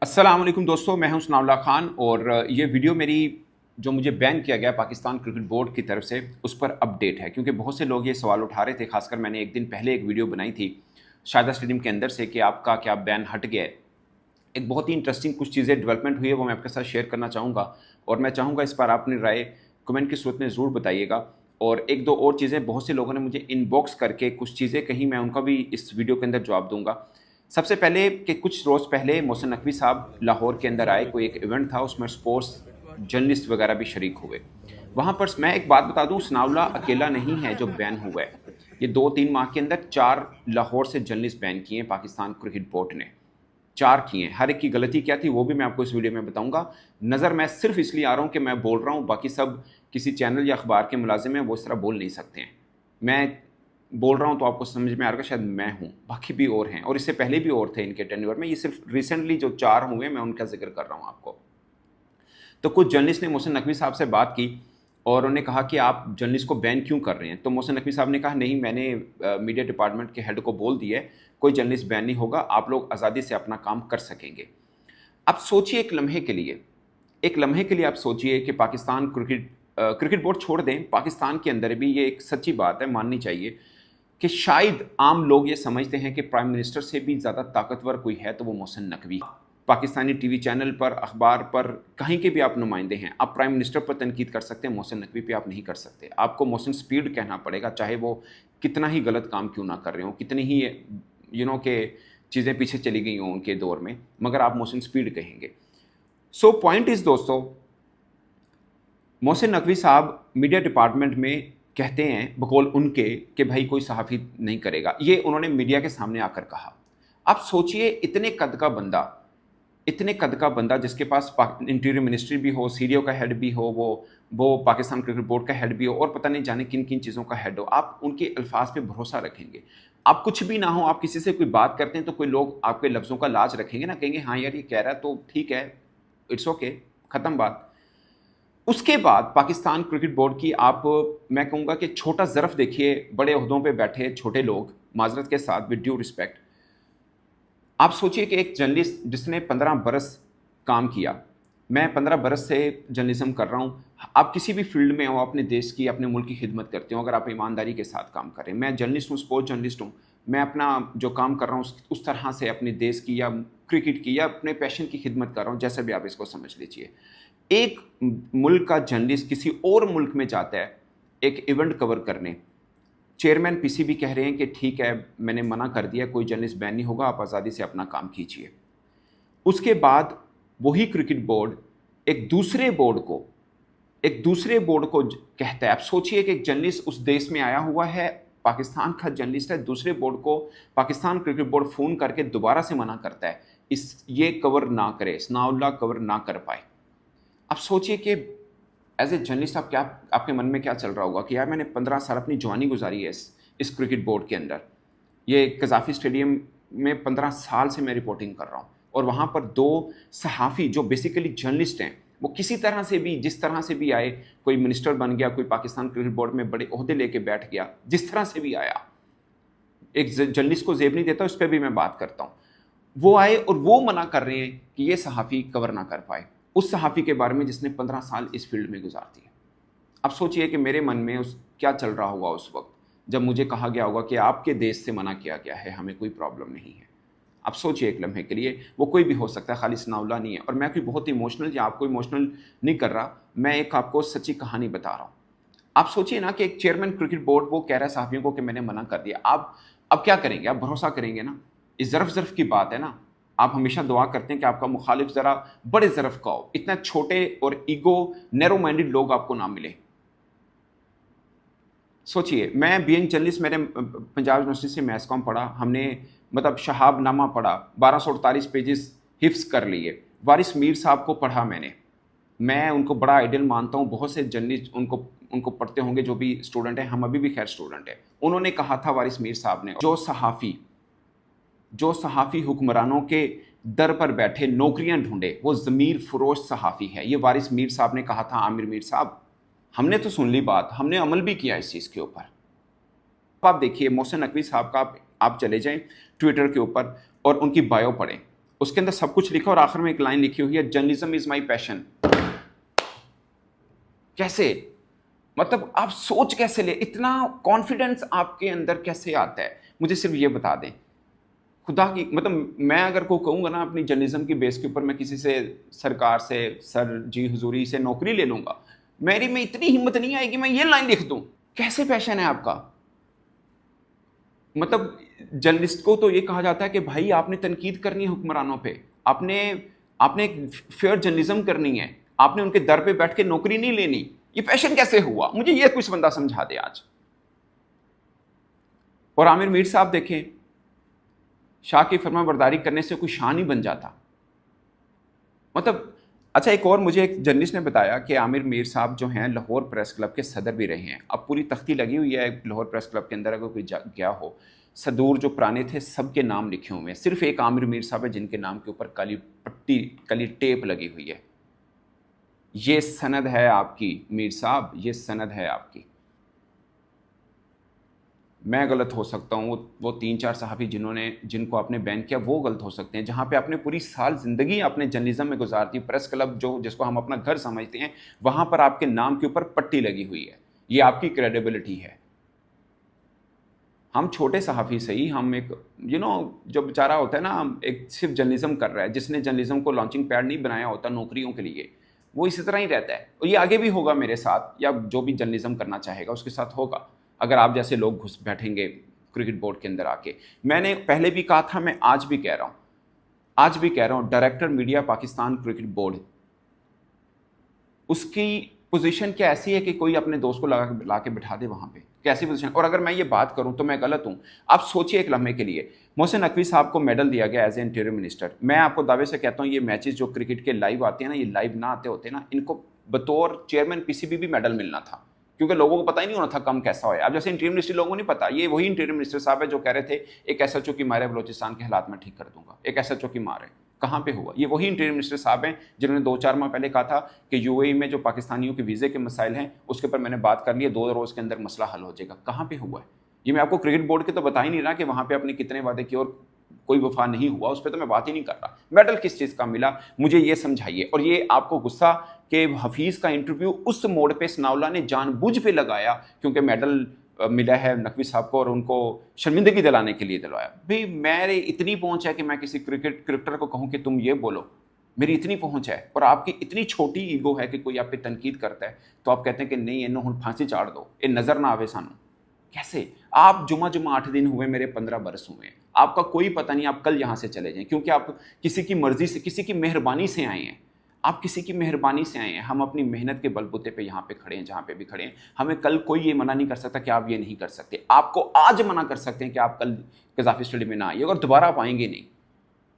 अस्सलाम वालेकुम दोस्तों, मैं हूं सनाउल्लाह खान और ये वीडियो मेरी जो मुझे बैन किया गया पाकिस्तान क्रिकेट बोर्ड की तरफ से उस पर अपडेट है, क्योंकि बहुत से लोग ये सवाल उठा रहे थे। खासकर मैंने एक दिन पहले एक वीडियो बनाई थी शारदा स्टेडियम के अंदर से कि आपका क्या बैन हट गया है। एक बहुत ही इंटरेस्टिंग कुछ चीज़ें डेवलपमेंट हुई है, वो मैं आपके साथ शेयर करना चाहूँगा और मैं चाहूँगा इस पर आप अपनी राय कमेंट की सूरत में ज़रूर बताइएगा। और एक दो और चीज़ें बहुत से लोगों ने मुझे इनबॉक्स करके कुछ चीज़ें कहीं, मैं उनका भी इस वीडियो के अंदर जवाब दूंगा। सबसे पहले कि कुछ रोज़ पहले मोहसिन नकवी साहब लाहौर के अंदर आए, कोई एक इवेंट था, उसमें स्पोर्ट्स जर्नलिस्ट वगैरह भी शरीक हुए। वहाँ पर मैं एक बात बता दूँ, सनाउल्लाह अकेला नहीं है जो बैन हुआ है। ये 2-3 माह के अंदर 4 लाहौर से जर्नलिस्ट बैन किए हैं पाकिस्तान क्रिकेट बोर्ड ने। 4 किए हैं। हर एक की गलती क्या थी वो भी मैं आपको इस वीडियो में बताऊंगा। नज़र मैं सिर्फ इसलिए आ रहा हूँ कि मैं बोल रहा हूँ, बाकी सब किसी चैनल या अखबार के मुलाजिम हैं, वो इस तरह बोल नहीं सकते हैं। मैं बोल रहा हूँ तो आपको समझ में आ रहा है, शायद मैं हूँ, बाकी भी और हैं और इससे पहले भी और थे इनके टेन्योर में। ये सिर्फ रिसेंटली जो 4 हुए मैं उनका जिक्र कर रहा हूँ आपको। तो कुछ जर्नलिस्ट ने मोहसिन नकवी साहब से बात की और उन्होंने कहा कि आप जर्नलिस्ट को बैन क्यों कर रहे हैं। तो मोहसिन नकवी साहब ने कहा, नहीं, मैंने मीडिया डिपार्टमेंट के हेड को बोल दिया है, कोई जर्नलिस्ट बैन नहीं होगा, आप लोग आज़ादी से अपना काम कर सकेंगे। अब सोचिए एक लम्हे के लिए, आप सोचिए कि पाकिस्तान क्रिकेट बोर्ड छोड़ दें, पाकिस्तान के अंदर भी ये एक सच्ची बात है, माननी चाहिए कि शायद आम लोग ये समझते हैं कि प्राइम मिनिस्टर से भी ज़्यादा ताकतवर कोई है तो वो मोहसिन नकवी। पाकिस्तानी टीवी चैनल पर, अखबार पर, कहीं के भी आप नुमाइंदे हैं, आप प्राइम मिनिस्टर पर तनकीद कर सकते हैं, मोहसिन नकवी पे आप नहीं कर सकते। आपको मोहसिन स्पीड कहना पड़ेगा, चाहे वो कितना ही गलत काम क्यों ना कर रहे हो, कितनी ही के चीज़ें पीछे चली गई हों उनके दौर में, मगर आप मोहसिन स्पीड कहेंगे। सो पॉइंट इज़ दोस्तों, मोहसिन नकवी साहब मीडिया डिपार्टमेंट में कहते हैं बकौल उनके कि भाई कोई सहाफ़ी नहीं करेगा। ये उन्होंने मीडिया के सामने आकर कहा। आप सोचिए, इतने कद का बंदा जिसके पास इंटीरियर मिनिस्ट्री भी हो, सीडीओ का हेड भी हो, वो पाकिस्तान क्रिकेट बोर्ड का हेड भी हो और पता नहीं जाने किन किन चीज़ों का हेड हो, आप उनके अल्फाज पे भरोसा रखेंगे? आप कुछ भी ना हो, आप किसी से कोई बात करते हैं तो कोई लोग आपके लफ्ज़ों का लाज रखेंगे ना, कहेंगे हाँ यार ये कह रहा है तो ठीक है, इट्स ओके, ख़त्म बात। उसके बाद पाकिस्तान क्रिकेट बोर्ड की आप, मैं कहूँगा कि छोटा ज़रफ़ देखिए, बड़े ओहदों पे बैठे छोटे लोग, माज़रत के साथ, विद ड्यू रिस्पेक्ट, आप सोचिए कि एक जर्नलिस्ट जिसने 15 बरस काम किया, मैं 15 बरस से जर्नलिज्म कर रहा हूँ, आप किसी भी फील्ड में हो, अपने देश की, अपने मुल्क की खिदमत करते हो, अगर आप ईमानदारी के साथ काम कर रहे हैं। मैं जर्नलिस्ट हूँ, स्पोर्ट्स जर्नलिस्ट हूँ, मैं अपना जो काम कर रहा हूँ उस तरह से अपने देश की या क्रिकेट की या अपने पैशन की खिदमत कर रहा हूँ, जैसे भी आप इसको समझ लीजिए। एक मुल्क का जर्नलिस्ट किसी और मुल्क में जाता है एक इवेंट कवर करने, चेयरमैन पीसीबी कह रहे हैं कि ठीक है, मैंने मना कर दिया, कोई जर्नलिस्ट बैन नहीं होगा, आप आज़ादी से अपना काम कीजिए। उसके बाद वही क्रिकेट बोर्ड एक दूसरे बोर्ड को कहता है। आप सोचिए कि एक जर्नलिस्ट उस देश में आया हुआ है, पाकिस्तान का जर्नलिस्ट है, दूसरे बोर्ड को पाकिस्तान क्रिकेट बोर्ड फ़ोन करके दोबारा से मना करता है, ये कवर ना करे, सनाउल्लाह कवर ना कर पाए। अब सोचिए कि एज ए जर्नलिस्ट आप क्या, आपके मन में क्या चल रहा होगा कि यार मैंने 15 साल अपनी जवानी गुजारी है इस क्रिकेट बोर्ड के अंदर, ये कज़ाफ़ी स्टेडियम में 15 साल से मैं रिपोर्टिंग कर रहा हूँ और वहाँ पर 2 सहाफ़ी जो बेसिकली जर्नलिस्ट हैं, वो किसी तरह से भी, जिस तरह से भी आए, कोई मिनिस्टर बन गया, कोई पाकिस्तान क्रिकेट बोर्ड में बड़े ओहदे लेके बैठ गया, जिस तरह से भी आया, एक जर्नलिस्ट को ज़ेब नहीं देता, उस पर भी मैं बात करता हूँ। वो आए और वो मना कर रहे हैं कि ये सहाफ़ी कवर ना कर पाए, उस सहाफ़ी के बारे में जिसने 15 साल इस फील्ड में गुजार दिए। अब सोचिए कि मेरे मन में क्या चल रहा होगा उस वक्त जब मुझे कहा गया होगा कि आपके देश से मना किया गया है, हमें कोई प्रॉब्लम नहीं है। अब सोचिए एक लम्हे के लिए, वो कोई भी हो सकता है, खाली सनाउल्लाह नहीं है। और मैं कोई बहुत इमोशनल या आपको इमोशनल नहीं कर रहा, मैं एक आपको सच्ची कहानी बता रहा हूँ। आप सोचिए ना कि एक चेयरमैन क्रिकेट बोर्ड वो कह रहा है सहाफ़ियों को कि मैंने मना कर दिया। आप अब क्या करेंगे? आप भरोसा करेंगे ना? इस ज़रफ़ की बात है ना। आप हमेशा दुआ करते हैं कि आपका मुखालिफ ज़रा बड़े ज़रफ़ का हो, इतना छोटे और ईगो नैरो माइंडेड लोग आपको ना मिले। सोचिए, मैं बीइंग जर्नलिस्ट, मैंने पंजाब यूनिवर्सिटी से मैथ्स कॉम पढ़ा, हमने मतलब शहाबनामा पढ़ा, 1248 पेजेस हिफ्ज़ कर लिए, वारिस मीर साहब को पढ़ा मैंने, मैं उनको बड़ा आइडियल मानता हूँ। बहुत से जर्नलिस्ट उनको पढ़ते होंगे जो भी स्टूडेंट हैं, हम अभी भी खैर स्टूडेंट हैं। उन्होंने कहा था, वारिस मीर साहब ने, जो सहाफ़ी हुक्मरानों के दर पर बैठे नौकरियां ढूंढे, वो ज़मीर फरोश सहाफ़ी है। ये वारिस मीर साहब ने कहा था, आमिर मीर साहब। हमने तो सुन ली बात, हमने अमल भी किया इस चीज़ के ऊपर। आप देखिए मोहसिन नकवी साहब का, आप चले जाएं ट्विटर के ऊपर और उनकी बायो पढ़ें, اس کے اندر سب کچھ لکھا اور آخر میں ایک لائن لکھی ہوئی ہے جرنلزم از مائی پیشن. کیسے؟ مطلب آپ سوچ کیسے لے، اتنا کانفیڈنس آپ کے اندر کیسے آتا ہے؟ مجھے صرف یہ بتا دیں خدا کی، مطلب میں اگر کوئی کہوں گا نا اپنی جرنلزم کی بیس کے اوپر میں کسی سے سرکار سے سر جی حضوری سے نوکری لے لوں گا، میری میں اتنی ہمت نہیں آئے گی میں یہ لائن لکھ دوں. کیسے پیشن ہے آپ کا؟ مطلب جرنلسٹ کو تو یہ کہا جاتا ہے کہ بھائی آپ نے تنقید کرنی ہے حکمرانوں پہ، آپ نے ایک فیئر جرنلزم کرنی ہے، آپ نے ان کے در پہ بیٹھ کے نوکری نہیں لینی. یہ پیشن کیسے ہوا؟ مجھے یہ کچھ بندہ سمجھا دے آج. اور عامر میر صاحب دیکھیں، شاہ کی فرما برداری کرنے سے کوئی شاہ نہیں بن جاتا. مطلب اچھا، ایک اور مجھے ایک جرنلسٹ نے بتایا کہ عامر میر صاحب جو ہیں لاہور پریس کلب کے صدر بھی رہے ہیں. اب پوری تختی لگی ہوئی ہے لاہور پریس کلب کے اندر، اگر کوئی گیا ہو، صدور جو پرانے تھے سب کے نام لکھے ہوئے ہیں، صرف ایک عامر میر صاحب ہے جن کے نام کے اوپر کالی پٹی کالی ٹیپ لگی ہوئی ہے. یہ سند ہے آپ کی میر صاحب، یہ سند ہے آپ کی. میں غلط ہو سکتا ہوں، وہ 3-4 صحافی جن کو آپ نے بین کیا وہ غلط ہو سکتے ہیں. جہاں پہ آپ نے پوری سال زندگی اپنے جرنلزم میں گزار دی، پریس کلب جس کو ہم اپنا گھر سمجھتے ہیں، وہاں پر آپ کے نام کے اوپر پٹی لگی ہوئی ہے. یہ آپ کی کریڈیبلٹی ہے. ہم چھوٹے صحافی سے ہی، ہم ایک جو بیچارہ ہوتا ہے نا، ایک صرف جرنلزم کر رہا ہے، جس نے جرنلزم کو لانچنگ پیڈ نہیں بنایا ہوتا نوکریوں کے لیے، وہ اسی طرح ہی رہتا ہے. اور یہ آگے بھی ہوگا میرے ساتھ، یا جو بھی جرنلزم کرنا چاہے گا اس کے ساتھ ہوگا، اگر آپ جیسے لوگ گھس بیٹھیں گے کرکٹ بورڈ کے اندر آ کے. میں نے پہلے بھی کہا تھا، میں آج بھی کہہ رہا ہوں director media Pakistan cricket board, اس کی پوزیشن کیا ایسی ہے کہ کوئی اپنے دوست کو لا کے بٹھا دے وہاں پہ؟ کیسی پوزیشن؟ اور اگر میں یہ بات کروں تو میں غلط ہوں. آپ سوچئے ایک لمحے کے لیے، محسن نقوی صاحب کو میڈل دیا گیا ایز اے انٹیریئر منسٹر. میں آپ کو دعوے سے کہتا ہوں یہ میچز جو کرکٹ کے لائیو آتے ہیں نا، یہ لائیو نہ آتے ہوتے نا، ان کو بطور چیئرمین پی سی بی بھی میڈل ملنا تھا، کیونکہ لوگوں کو پتہ ہی نہیں ہونا تھا کم کیسا ہوا. اب جیسے انٹیریئر منسٹر لوگوں کو نہیں پتا، یہ وہی انٹیریئر منسٹر صاحب ہے جو کہہ رہے تھے ایک ایس ایچ او کی مارے بلوچستان کے حالات میں ٹھیک کر دوں گا. ایک ایس ایچ او کی مار ہے، کہاں پہ ہوا؟ یہ وہی انٹیریئر منسٹر صاحب ہیں جنہوں نے 2-4 ماہ پہلے کہا تھا کہ یو اے ای میں جو پاکستانیوں کے ویزے کے مسائل ہیں اس کے اوپر میں نے بات کر لی ہے، 2 روز کے اندر مسئلہ حل ہو جائے گا. کہاں پہ ہوا ہے یہ؟ میں آپ کو کرکٹ بورڈ کے تو بتا ہی نہیں رہا کہ وہاں پہ اپنے کتنے وعدے کیے اور کوئی وفا نہیں ہوا، اس پہ تو میں بات ہی نہیں کر رہا. میڈل کس چیز کا ملا مجھے یہ سمجھائیے. اور یہ آپ کو غصہ کہ حفیظ کا انٹرویو اس موڑ پہ ثناء اللہ نے جان بوجھ پہ لگایا کیونکہ میڈل ملا ہے نقوی صاحب کو اور ان کو شرمندگی دلانے کے لیے دلوایا. بھئی میرے اتنی پہنچ ہے کہ میں کسی کرکٹر کو کہوں کہ تم یہ بولو، میری اتنی پہنچ ہے. اور آپ کی اتنی چھوٹی ایگو ہے کہ کوئی آپ پہ تنقید کرتا ہے تو آپ کہتے ہیں کہ نہیں انہوں ہن پھانسی چاڑ دو، یہ نظر نہ آوے سانو. کیسے؟ آپ جمعہ 8 دن ہوئے، میرے 15 برس ہوئے ہیں، آپ کا کوئی پتہ نہیں آپ کل یہاں سے چلے جائیں، کیونکہ آپ کسی کی مرضی سے، کسی کی مہربانی سے آئے ہیں. آپ کسی کی مہربانی سے آئے ہیں. ہم اپنی محنت کے بل بوتے پہ یہاں پہ کھڑے ہیں جہاں پہ بھی کھڑے ہیں. ہمیں کل کوئی یہ منع نہیں کر سکتا کہ آپ یہ نہیں کر سکتے. آپ کو آج منع کر سکتے ہیں کہ آپ کل قذافی اسٹیڈیم میں نہ آئیے، اور دوبارہ آپ آئیں گے نہیں،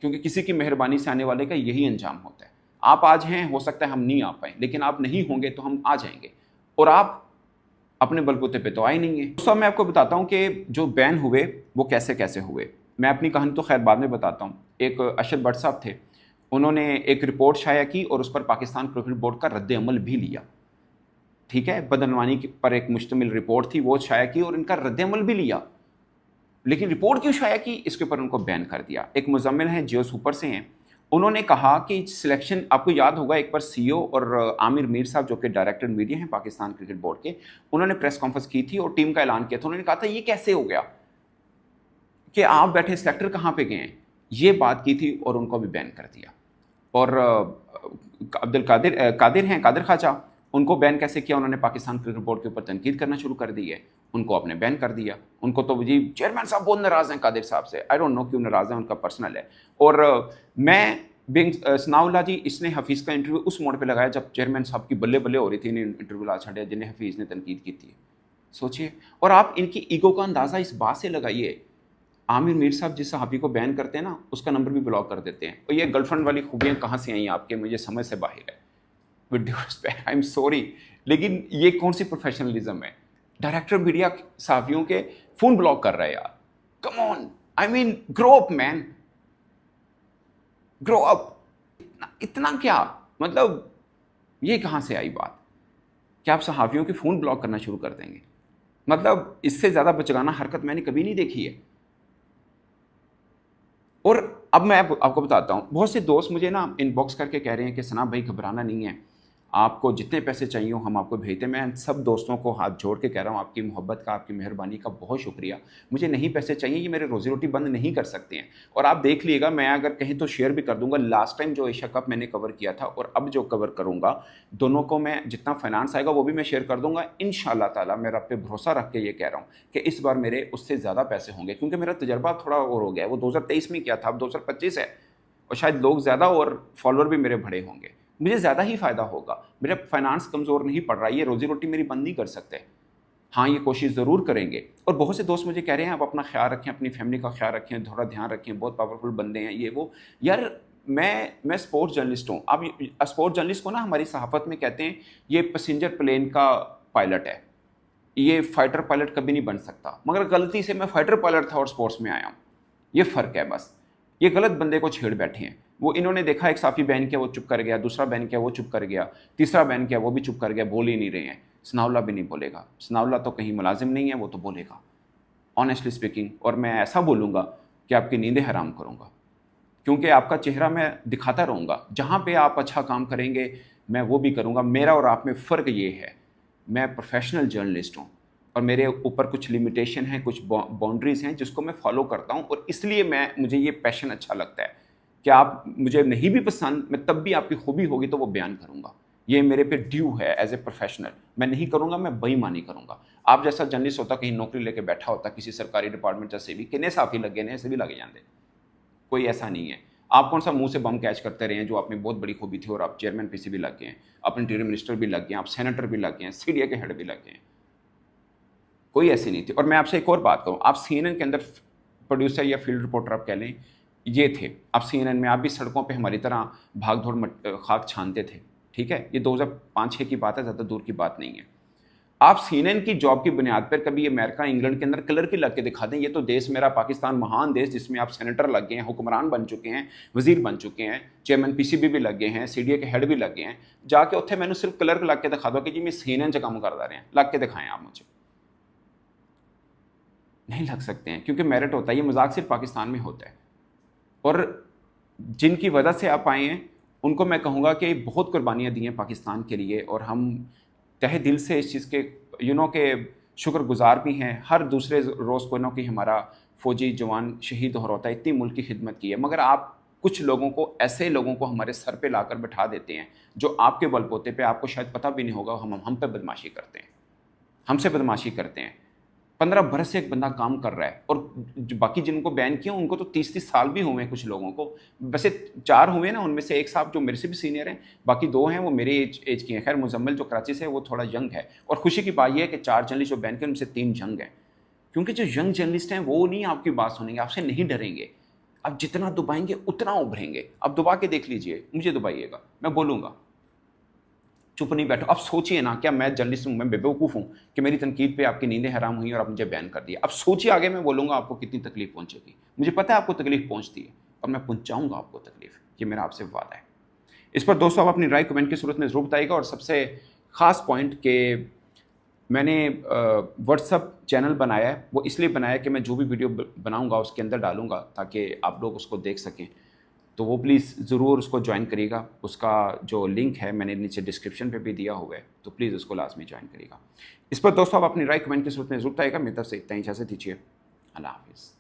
کیونکہ کسی کی مہربانی سے آنے والے کا یہی انجام ہوتا ہے. آپ آج ہیں، ہو سکتا ہے ہم نہیں آ پائیں، لیکن آپ نہیں ہوں گے تو ہم آ جائیں گے، اور آپ اپنے بلبوتے پہ تو آئے نہیں ہیں. دوستوں میں آپ کو بتاتا ہوں کہ جو بین ہوئے وہ کیسے ہوئے. میں اپنی کہانی تو خیر بعد میں بتاتا ہوں. ایک اشرف بٹ صاحب تھے، انہوں نے ایک رپورٹ شائع کی اور اس پر پاکستان کرکٹ بورڈ کا رد عمل بھی لیا. ٹھیک ہے، بدعنوانی پر ایک مشتمل رپورٹ تھی، وہ شائع کی اور ان کا رد عمل بھی لیا. لیکن رپورٹ کیوں شائع کی؟ اس کے اوپر ان کو بین کر دیا. ایک مزمل ہیں جیو سپر سے ہیں، انہوں نے کہا کہ سلیکشن، آپ کو یاد ہوگا ایک بار سی او اور عامر میر صاحب جو کہ ڈائریکٹر میڈیا ہیں پاکستان کرکٹ بورڈ کے، انہوں نے پریس کانفرنس کی تھی اور ٹیم کا اعلان کیا تھا. انہوں نے کہا تھا یہ کیسے ہو گیا کہ آپ بیٹھے سلیکٹر کہاں پہ گئے ہیں، یہ بات کی تھی اور ان کو بھی بین کر دیا. اور عبد القادر قادر ہیں، قادر خواجہ، ان کو بین کیسے کیا؟ انہوں نے پاکستان کرکٹ بورڈ کے اوپر تنقید کرنا شروع کر دی ہے، ان کو آپ نے بین کر دیا. ان کو تو جی چیئرمین صاحب بہت ناراض ہیں قادر صاحب سے، آئی ڈونٹ نو کیوں ناراض ہیں، ان کا پرسنل ہے. اور میں ثناء اللہ جی، اس نے حفیظ کا انٹرویو اس موڑ پہ لگایا جب چیئرمین صاحب کی بلے بلے ہو رہی تھی، انہیں انٹرویو لا چھڑیا جنہیں حفیظ نے تنقید کی تھی. سوچئے. اور آپ ان کی ایگو کا اندازہ اس بات سے لگائیے، عامر میر صاحب جس صحافی کو بین کرتے ہیں نا، اس کا نمبر بھی بلاک کر دیتے ہیں. اور یہ گرل فرینڈ والی خوبیاں کہاں سے آئیں آپ کے؟ مجھے سمجھ سے باہر ہے. With due respect, I am sorry, لیکن یہ کون سی پروفیشنلزم ہے؟ ڈائریکٹر میڈیا صحافیوں کے فون بلاک کر رہا ہے یار. کم آن، آئی مین گرو اپ مین، گرو اپ. اتنا کیا مطلب، یہ کہاں سے آئی بات کہ آپ صحافیوں کے فون بلاک کرنا شروع کر دیں گے؟ مطلب اس سے زیادہ بچگانہ حرکت میں نے کبھی نہیں دیکھی ہے. اور अब मैं आपको बताता हूँ, बहुत से दोस्त मुझे ना इनबॉक्स करके कह रहे हैं कि सना भाई घबराना नहीं है, आपको जितने पैसे चाहिए हो हम आपको भेजते हैं। मैं सब दोस्तों को हाथ जोड़ के कह रहा हूँ, आपकी मोहब्बत का, आपकी मेहरबानी का बहुत शुक्रिया। मुझे नहीं पैसे चाहिए, ये मेरे रोज़ी रोटी बंद नहीं कर सकते हैं। और आप देख लीजिएगा, मैं अगर कहीं तो शेयर भी कर दूंगा, लास्ट टाइम जो एशिया कप मैंने कवर किया था और अब जो कवर करूँगा, दोनों को मैं जितना फाइनेंस आएगा वो भी मैं शेयर कर दूंगा इंशाल्लाह ताला। मैं रब पे भरोसा रख के ये कह रहा हूँ कि इस बार मेरे उससे ज़्यादा पैसे होंगे, क्योंकि मेरा तजर्बा थोड़ा और हो गया है। वो 2023 में किया था, अब 2025 है और शायद लोग ज़्यादा और फॉलोअर भी मेरे बड़े होंगे, मुझे ज़्यादा ही फ़ायदा होगा। मेरा फाइनेंस कमज़ोर नहीं पड़ रहा है, ये रोज़ी रोटी मेरी बंद नहीं कर सकते। हाँ, ये कोशिश ज़रूर करेंगे। और बहुत से दोस्त मुझे कह रहे हैं आप अपना ख्याल रखें, अपनी फैमिली का ख्याल रखें, थोड़ा ध्यान रखें, बहुत पावरफुल बंदे हैं ये वो। यार मैं स्पोर्ट्स जर्नलिस्ट हूँ। अब स्पोर्ट्स जर्नलिस्ट को ना हमारी सहाफ़त में कहते हैं ये पैसेंजर प्लेन का पायलट है, ये फाइटर पायलट कभी नहीं बन सकता। मगर गलती से मैं फाइटर पायलट था और स्पोर्ट्स में आया हूँ, ये फ़र्क है बस। ये गलत बंदे को छेड़ बैठे हैं। वो इन्होंने देखा एक साफ़ी बैन किया, वो चुप कर गया, दूसरा बैन किया, वो चुप कर गया, तीसरा बैन किया, वो भी चुप कर गया, बोल ही नहीं रहे हैं। सनाउल्लाह भी नहीं बोलेगा, सनाउल्लाह तो कहीं मुलाजिम नहीं है, वो तो बोलेगा ऑनेस्टली स्पीकिंग। और मैं ऐसा बोलूँगा कि आपकी नींदें हराम करूँगा, क्योंकि आपका चेहरा मैं दिखाता रहूँगा। जहाँ पे आप अच्छा काम करेंगे मैं वो भी करूँगा। मेरा और आप में फ़र्क ये है, मैं प्रोफेशनल जर्नलिस्ट हूँ और मेरे ऊपर कुछ लिमिटेशन हैं, कुछ बाउंड्रीज़ हैं जिसको मैं फॉलो करता हूँ। और इसलिए मुझे ये पैशन अच्छा लगता है कि आप मुझे नहीं भी पसंद, मैं तब भी आपकी खूबी होगी तो वो बयान करूँगा। ये मेरे पे ड्यू है एज ए प्रोफेशनल। मैं नहीं करूँगा, मैं बेईमानी करूँगा। आप जैसा जर्नलिस्ट होता कहीं नौकरी लेके बैठा होता किसी सरकारी डिपार्टमेंट जैसे भी, कितने साफी लगे ने ऐसे भी लगे जाते, कोई ऐसा नहीं है। आप कौन सा मुंह से बम कैच करते रहे हैं जो आपने बहुत बड़ी खूबी थी, और आप चेयरमैन पीसी भी लग गए हैं, आप इंटीरियर मिनिस्टर भी लग गए हैं, आप सेनेटर भी लग गए हैं, सीडीए के हेड भी लग गए हैं, कोई ऐसी नहीं थी। और मैं आपसे एक और बात कहूँ, आप सीएनएन के अंदर प्रोड्यूसर या फील्ड रिपोर्टर आप कह लें, ये थे आप सीएनएन में, आप भी सड़कों पे हमारी तरह भाग दौड़ खाक छानते थे, ठीक है। ये 2005-6 की बात है, ज़्यादा दूर की बात नहीं है। आप सीएनएन की जॉब की बुनियाद पर कभी अमेरिका इंग्लैंड के अंदर कलर की लग के दिखा दें, ये तो देश मेरा पाकिस्तान महान देश जिसमें आप सेनेटर लग गए हैं, हुक्मरान बन चुके हैं, वजीर बन चुके हैं, चेयरमैन पीसीबी भी लग गए हैं, सीडीए के हेड भी लग गए हैं, जाके उत्थे मैंने सिर्फ कलर लग के दिखा दो कि जी मैं सीएनएन से काम करता रहे हैं, लग के दिखाएं आप मुझे। नहीं लग सकते हैं, क्योंकि मेरिट होता है, ये मजाक सिर्फ पाकिस्तान में होता है। और जिनकी वजह से आप आए हैं उनको मैं कहूँगा कि बहुत कुर्बानियाँ दी हैं पाकिस्तान के लिए, और हम तहे दिल से इस चीज़ के के शुक्रगुजार भी हैं। हर दूसरे रोज़ को कि हमारा फ़ौजी जवान शहीद हो रहा है, इतनी मुल्क की खिदमत की है। मगर आप कुछ लोगों को, ऐसे लोगों को हमारे सर पे लाकर बैठा देते हैं जो आपके बलबूते पे, आपको शायद पता भी नहीं होगा, हम पे बदमाशी करते हैं, हमसे बदमाशी करते हैं। 15 बरस से एक बंदा काम कर रहा है, और बाकी जिनको बैन किया उनको तो 30-30 साल भी हुए हैं कुछ लोगों को। वैसे 4 हुए ना, उनमें से एक साहब जो मेरे से भी सीनियर हैं, बाकी 2 हैं वो मेरे एज के हैं। खैर मुजम्मिल जो कराची से है वो थोड़ा यंग है, और खुशी की बात यह है कि 4 जर्नलिस्ट जो बैन किए उनमें से 3 यंग हैं। क्योंकि जो यंग जर्नलिस्ट हैं वो नहीं आपकी बात सुनेंगे, आपसे नहीं डरेंगे। आप जितना दबाएंगे उतना उभरेंगे। अब दबा के देख लीजिए, मुझे दबाइएगा, मैं बोलूँगा, चुप नहीं बैठो। अब सोचिए ना, क्या मैं जर्नलिस्ट हूँ, मैं बेवकूफ़ हूँ कि मेरी तनकीद पे आपकी नींदें हराम हुई और आप मुझे बैन कर दिया। अब सोचिए आगे मैं बोलूँगा आपको कितनी तकलीफ पहुँचेगी। मुझे पता है आपको तकलीफ पहुँचती है, और मैं पहुँचाऊँगा आपको तकलीफ, ये मेरा आपसे वादा है। इस पर दोस्तों आप अपनी राय कमेंट की सूरत में ज़रूर बताइएगा। और सबसे ख़ास पॉइंट कि मैंने व्हाट्सअप चैनल बनाया है, वो इसलिए बनाया कि मैं जो भी वीडियो बनाऊँगा उसके अंदर डालूँगा ताकि आप लोग उसको देख सकें। तो वो प्लीज़ ज़रूर उसको ज्वाइन करिएगा। उसका जो लिंक है मैंने नीचे डिस्क्रिप्शन पे भी दिया हुआ है, तो प्लीज़ उसको लाजमी ज्वाइन करिएगा। इस पर दोस्तों आप अपनी राय कमेंट की सूरत में ज़रूर बताइएगा। मेरी तरफ से इतना ही, इजाज़त दीजिए। अल्लाह हाफ़िज़।